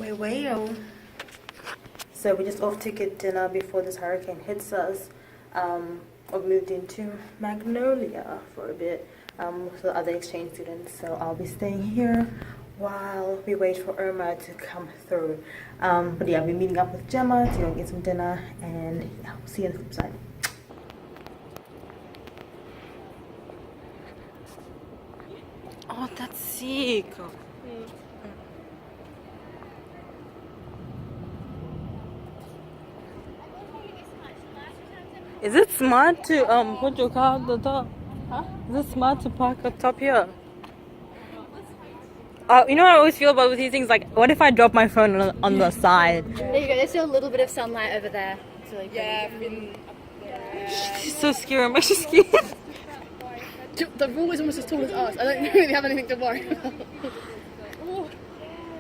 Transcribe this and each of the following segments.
Well. So we just off to get dinner before this hurricane hits us. I've moved into Magnolia for a bit with the other exchange students. So I'll be staying here while we wait for Irma to come through. But yeah, I'll be meeting up with Gemma to go get some dinner, and yeah, we'll see you on the flip side. Oh, that's sick. Is it smart to put your car at the top? Huh? Is it smart to park at top here? You know what I always feel about with these things? Like, what if I drop my phone on the side? There you go. There's still a little bit of sunlight over there. It's really pretty. Yeah, I've been up there. She's so scary. I'm actually scared. The wall is almost as tall as us. I don't really have anything to worry about.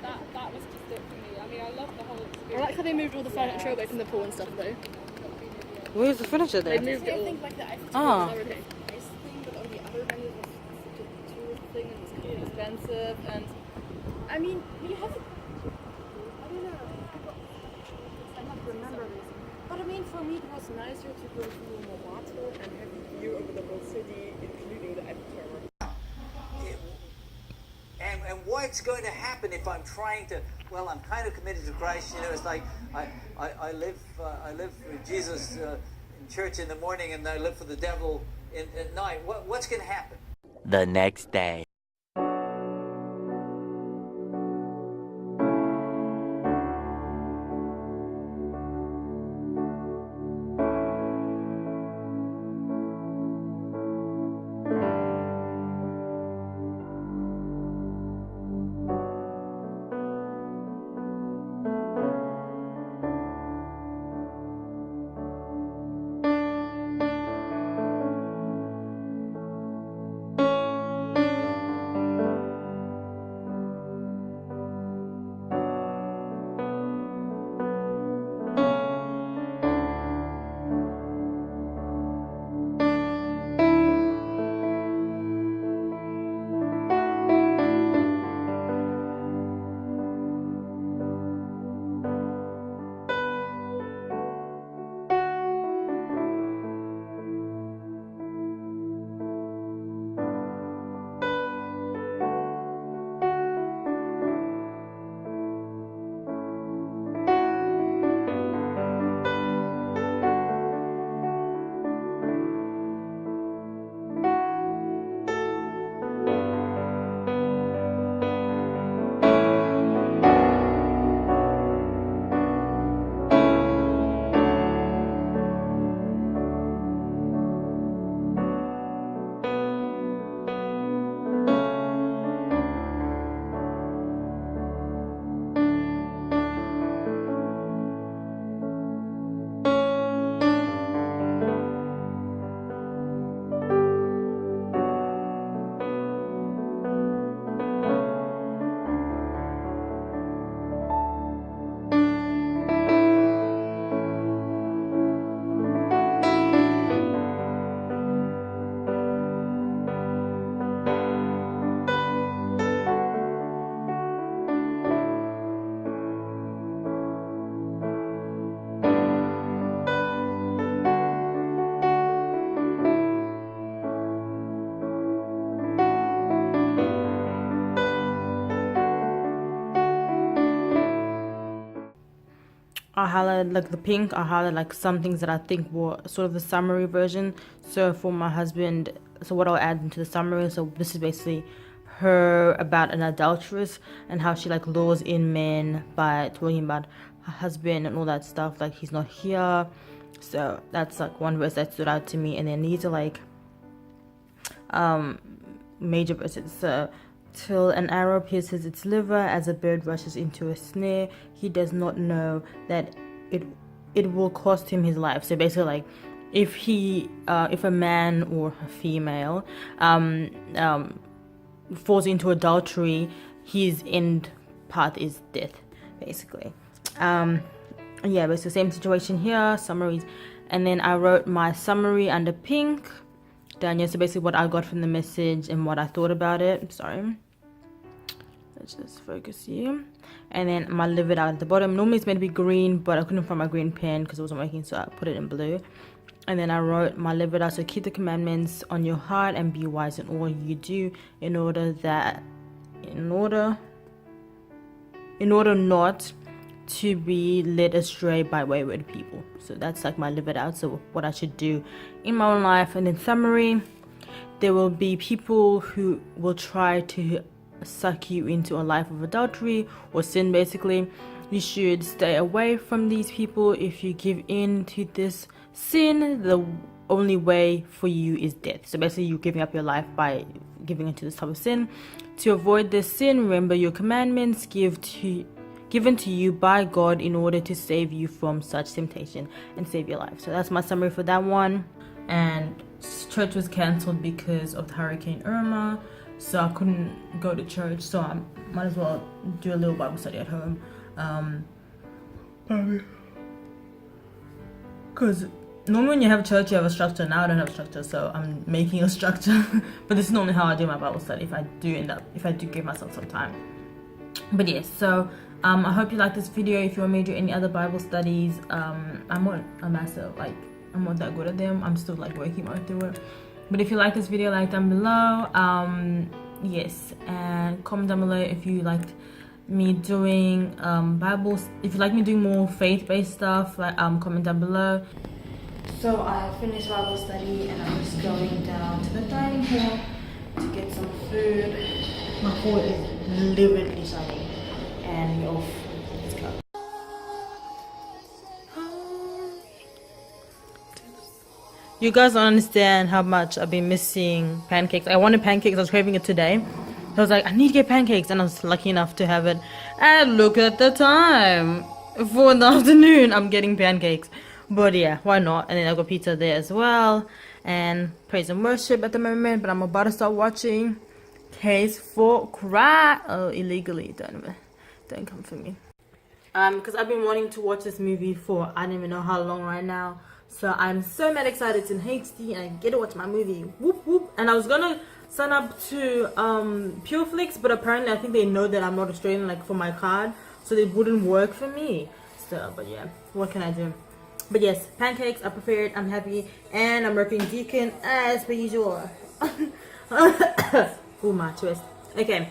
That was just it for me. I mean, I love the whole experience. I like how they moved all the furniture away from the pool and stuff though. Where's the furniture They there? moved it all. Like the Oh. It's a nice thing, but on the other hand, it was such a tourist thing and it's kind of expensive. And I mean, we have. I don't know. I don't remember this. But I mean, for me, it was nicer to go through Montmartre and have a view over the whole city, including the Eiffel Tower. And what's going to happen if I'm trying to? Well, I'm kind of committed to Christ. You know, it's like I live for Jesus in church in the morning, and I live for the devil at night. What's going to happen? The next day. I highlighted like the pink. I highlighted like some things that I think were sort of the summary version. So for my husband, so what I'll add into the summary, so this is basically her about an adulteress and how she like lures in men by talking about her husband and all that stuff, like he's not here. So that's like one verse that stood out to me. And then these are like major verses. So, till an arrow pierces its liver, as a bird rushes into a snare, he does not know that it will cost him his life. So basically, like, if a man or a female falls into adultery, his end path is death, basically. Yeah, but it's the same situation here. Summaries, and then I wrote my summary under pink down here. So basically what I got from the message and what I thought about it. Sorry, just focus here. And then my live it out at the bottom. Normally it's meant to be green, but I couldn't find my green pen because it wasn't working, so I put it in blue. And then I wrote my live it out. So keep the commandments on your heart and be wise in all you do, in order not to be led astray by wayward people. So that's like my live it out. So what I should do in my own life. And in summary, there will be people who will try to suck you into a life of adultery or sin. Basically, you should stay away from these people. If you give in to this sin, the only way for you is death. So basically, you're giving up your life by giving into this type of sin. To avoid this sin, remember your commandments given to you by God in order to save you from such temptation and save your life. So that's my summary for that one. And church was cancelled because of the Hurricane Irma, so I couldn't go to church, so I might as well do a little Bible study at home. Because normally when you have church, you have a structure. Now I don't have a structure, so I'm making a structure. But this is normally how I do my Bible study if I do give myself some time. But yes, so I hope you like this video. If you want me to do any other Bible studies, I'm not that good at them. I'm still like working my way through it. But if you like this video, like down below. Yes, and comment down below if you liked me doing if you like me doing more faith-based stuff. Like comment down below. So I finished Bible study and I'm just going down to the dining hall to get some food. My food is lividly shining, and we're off. Let's go. You guys don't understand how much I've been missing pancakes. I wanted pancakes. I was craving it today. I was like, I need to get pancakes, and I was lucky enough to have it. And look at the time. 4 in the afternoon, I'm getting pancakes. But yeah, why not? And then I got pizza there as well. And praise and worship at the moment. But I'm about to start watching Case for Cry. Oh, illegally. Don't come for me. Because I've been wanting to watch this movie for I don't even know how long right now. So I'm so mad excited. It's in HD and I get to watch my movie. Whoop whoop. And I was gonna sign up to Pureflix, but apparently I think they know that I'm not Australian, like for my card, so it wouldn't work for me. So, but yeah, what can I do? But yes, pancakes are prepared. I'm happy, and I'm working Deacon as per usual. Oh my twist. Okay,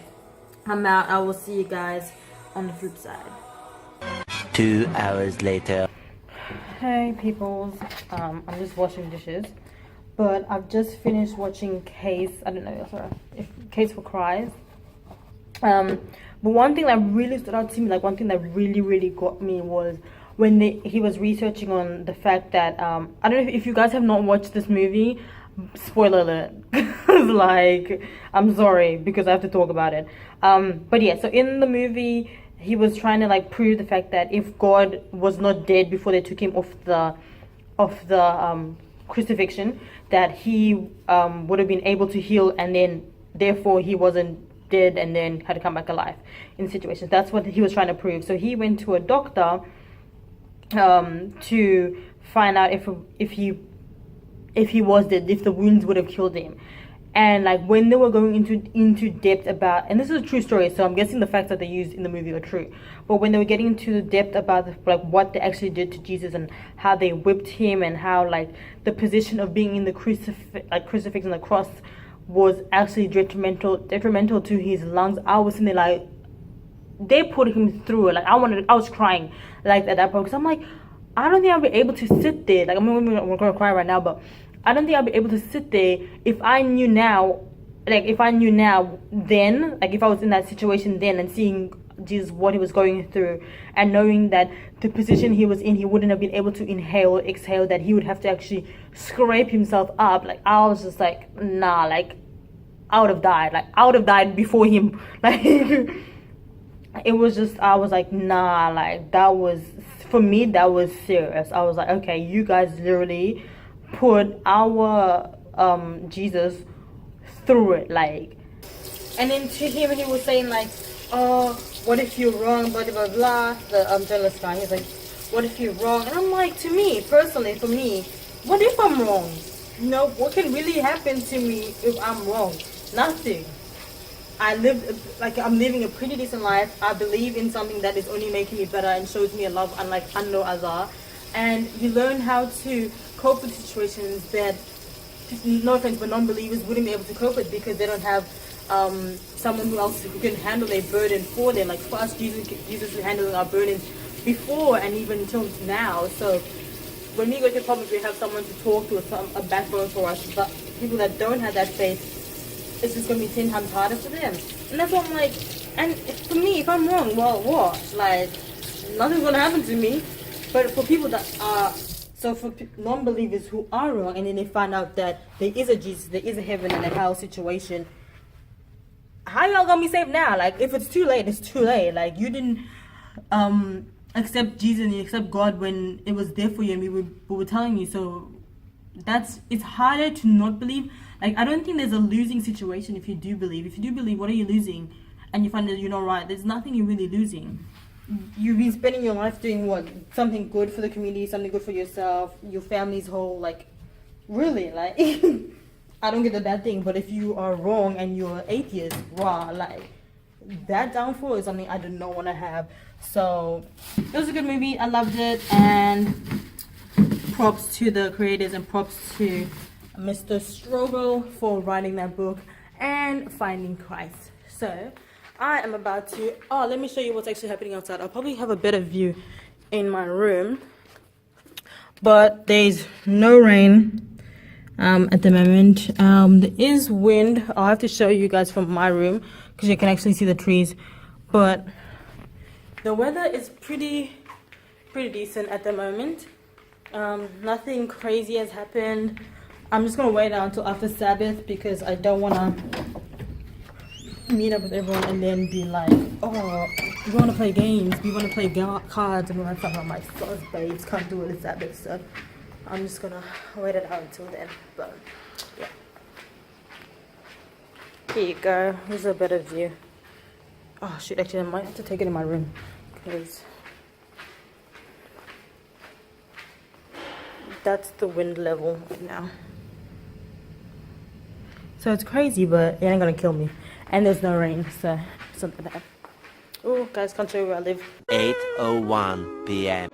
I'm out. I will see you guys on the flip side. 2 hours later. Hey peoples, I'm just washing dishes, but I've just finished watching Case for Cries. But one thing that really stood out to me, like one thing that really got me, was when he was researching on the fact that I don't know if you guys have not watched this movie. Spoiler alert. Like, I'm sorry because I have to talk about it. But yeah, so in the movie, he was trying to like prove the fact that if God was not dead before they took him off the crucifixion, that he would have been able to heal, and then therefore he wasn't dead and then had to come back alive in situations. That's what he was trying to prove. So he went to a doctor to find out if he was dead, if the wounds would have killed him. And like when they were going into depth about, and this is a true story, so I'm guessing the facts that they used in the movie are true, but when they were getting into the depth about like what they actually did to Jesus and how they whipped him, and how like the position of being in the crucifix on the cross was actually detrimental to his lungs, I was sitting there like, they put him through it. Like I was crying like at that point, because I'm like, I don't think I'll be able to sit there. Like I'm gonna cry right now, but I don't think I'll be able to sit there if I knew now, then, like if I was in that situation then and seeing Jesus, what he was going through, and knowing that the position he was in, he wouldn't have been able to inhale or exhale, that he would have to actually scrape himself up. Like I was just like, nah, like I would have died. Like I would have died before him. Like it was just, I was like, nah, like that was, for me, that was serious. I was like, okay, you guys literally put our Jesus through it, like. And then to him, he was saying like, oh, what if you're wrong, blah blah blah. The jealous guy, he's like, what if you're wrong? And I'm like, to me personally, for me, what if I'm wrong? You know, what can really happen to me if I'm wrong? Nothing. I'm living a pretty decent life. I believe in something that is only making me better and shows me a love unlike no other. And you learn how to cope with situations that, no offense, but non-believers wouldn't be able to cope with because they don't have someone who else who can handle their burden for them. Like for us, Jesus is handling our burdens before and even until now. So when we go through problems, we have someone to talk to, a backbone for us. But people that don't have that faith, it's just going to be 10 times harder for them. And that's what I'm like, and for me, if I'm wrong, well, what? Like, nothing's going to happen to me. But for people that are, so for non-believers who are wrong, and then they find out that there is a Jesus, there is a heaven and a hell situation, how y'all going to be saved now? Like, if it's too late, it's too late. Like, you didn't accept Jesus and you accept God when it was there for you and we were telling you. So it's harder to not believe. Like, I don't think there's a losing situation if you do believe. If you do believe, what are you losing? And you find that you're not right. There's nothing you're really losing. You've been spending your life doing what? Something good for the community, something good for yourself, your family's whole, like, really, like, I don't get the bad thing, but if you are wrong and you're atheist, wow, like, that downfall is something I do not want to have. So, it was a good movie. I loved it, and props to the creators and props to Mr. Strobel for writing that book and finding Christ. So I am about to let me show you what's actually happening outside. I'll probably have a better view in my room, but there's no rain at the moment. There is wind. I'll have to show you guys from my room because you can actually see the trees, but the weather is pretty decent at the moment. Nothing crazy has happened. I'm just gonna wait until after Sabbath because I don't wanna meet up with everyone and then be like, oh, we wanna play games, we wanna play cards, and all that stuff. I'm like, sorry, babes, can't do it on Sabbath. So I'm just gonna wait it out until then. But yeah, here you go. Here's a better view. Oh shoot, actually I might have to take it in my room because that's the wind level right now. So it's crazy, but it ain't gonna kill me. And there's no rain, so it's not that bad. Oh, guys, can't show you where I live. 8:01 p.m.